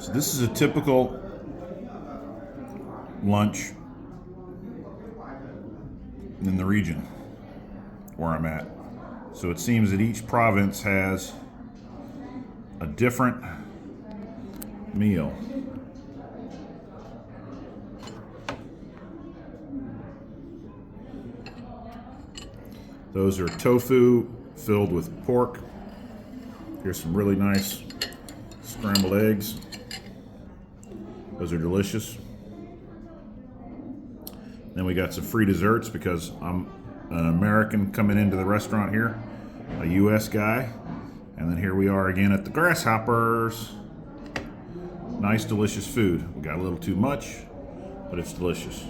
So this is a typical lunch in the region where I'm at. So it seems that each province has a different meal. Those are tofu filled with pork. Here's some really nice scrambled eggs. Those are delicious. Then we got some free desserts because I'm an American coming into the restaurant here, a US guy. And then here we are again at the Grasshoppers. Nice, delicious food. We got a little too much, but it's delicious.